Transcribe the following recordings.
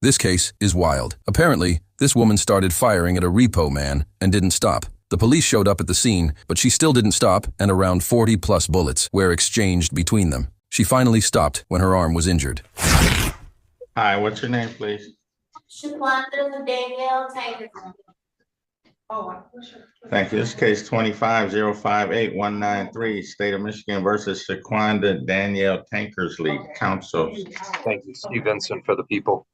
This case is wild. Apparently, this woman started firing at a repo man and didn't stop. The police showed up at the scene, but she still didn't stop, and around 40+ bullets were exchanged between them. She finally stopped when her arm was injured. Hi, what's your name, please? Shaquanda Danielle Tanker. Thank you. This is case 25-058193, State of Michigan versus Shaquanda Danielle Tankersley. Counsel. Thank you, Steve Vincent for the people.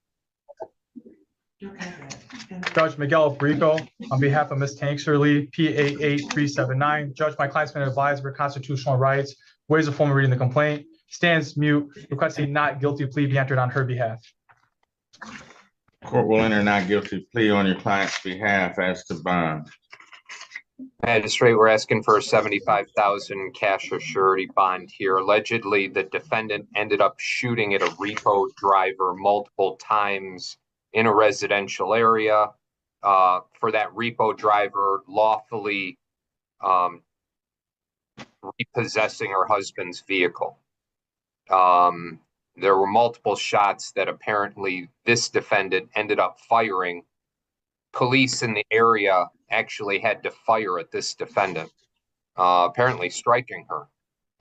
Judge Miguel Repo, on behalf of Ms. Tankersley, P88379. Judge, my client's been advised of her constitutional rights, waives the formal reading the complaint, stands mute, requesting not guilty plea be entered on her behalf. Court will enter not guilty plea on your client's behalf as to bond. Magistrate, we're asking for a $75,000 cash or surety bond here. Allegedly, the defendant ended up shooting at a repo driver multiple times in a residential area. For that repo driver lawfully repossessing her husband's vehicle. There were multiple shots that apparently this defendant ended up firing. Police in the area actually had to fire at this defendant, apparently striking her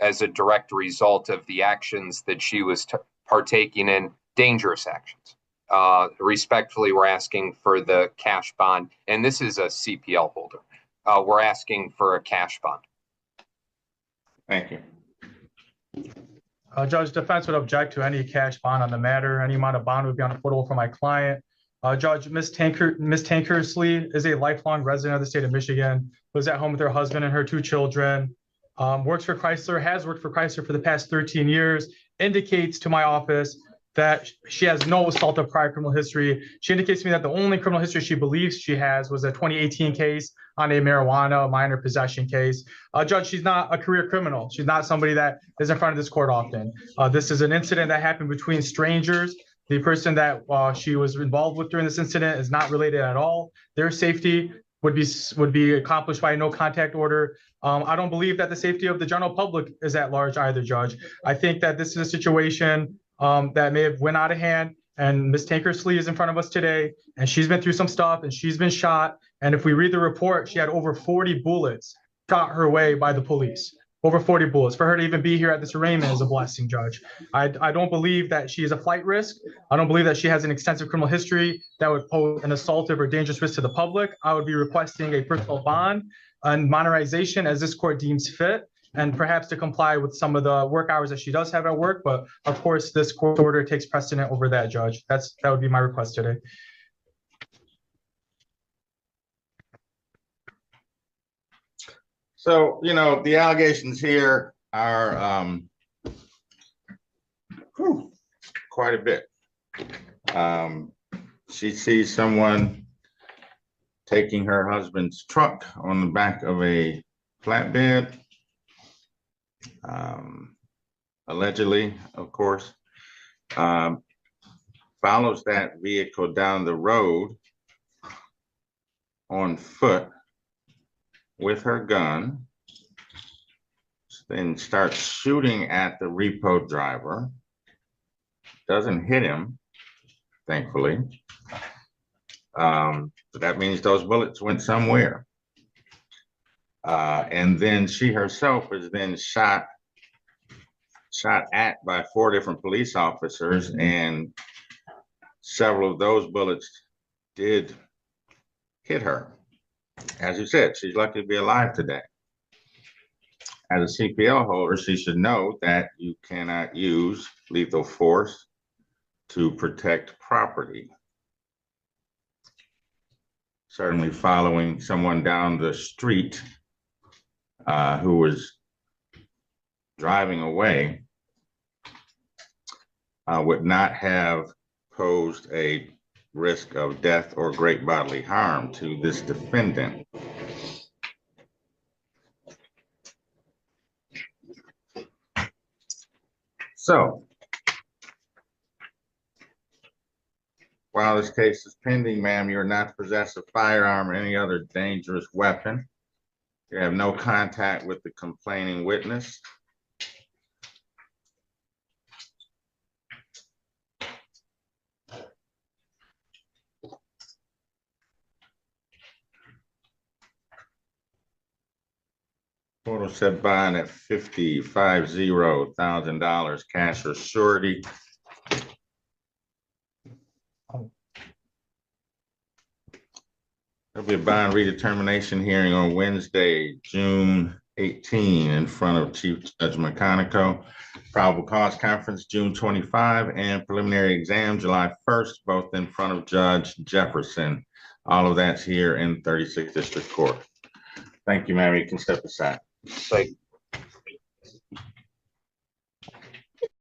as a direct result of the actions that she was partaking in, dangerous actions. Respectfully, we're asking for the cash bond, and this is a CPL holder. We're asking for a cash bond. Thank you. Judge, defense would object to any cash bond on the matter. Any amount of bond would be unaffordable for my client. Judge, Ms. Tankersley is a lifelong resident of the state of Michigan, lives at home with her husband and her 2 children, works for Chrysler, has worked for Chrysler for the past 13 years, indicates to my office that she has no assault of prior criminal history. She indicates to me that the only criminal history she believes she has was a 2018 case on a marijuana minor possession case. Judge, she's not a career criminal. She's not somebody that is in front of this court often. This is an incident that happened between strangers. The person that she was involved with during this incident is not related at all. Their safety would be accomplished by a no contact order. I don't believe that the safety of the general public is at large either, Judge. I think that this is a situation that may have went out of hand, and Ms. Tankersley is in front of us today, and she's been through some stuff, and she's been shot. And if we read the report, she had over 40 bullets shot her way by the police. Over 40 bullets. For her to even be here at this arraignment is a blessing, Judge. I don't believe that she is a flight risk. I don't believe that she has an extensive criminal history that would pose an assaultive or dangerous risk to the public. I would be requesting a personal bond and monetization as this court deems fit, and perhaps to comply with some of the work hours that she does have at work. But of course, this court order takes precedent over that, Judge. That would be my request today. So, the allegations here are quite a bit. She sees someone taking her husband's truck on the back of a flatbed. Allegedly, of course, follows that vehicle down the road on foot with her gun, then starts shooting at the repo driver, doesn't hit him, thankfully. So that means those bullets went somewhere. And then she herself was then shot at by 4 different police officers, and several of those bullets did hit her. As you said, she's lucky to be alive today. As a CPL holder, she should know that you cannot use lethal force to protect property. Certainly following someone down the street who was driving away would not have posed a risk of death or great bodily harm to this defendant. So, while this case is pending, ma'am, you are not to possess a firearm or any other dangerous weapon. You have no contact with the complaining witness. Total set bond at $55,000 cash or surety. There'll be a bond redetermination hearing on Wednesday, June 18, in front of Chief Judge McConico. Probable cause conference, June 25, and preliminary exam, July 1st, both in front of Judge Jefferson. All of that's here in 36th District Court. Thank you, ma'am. You can step aside. Thank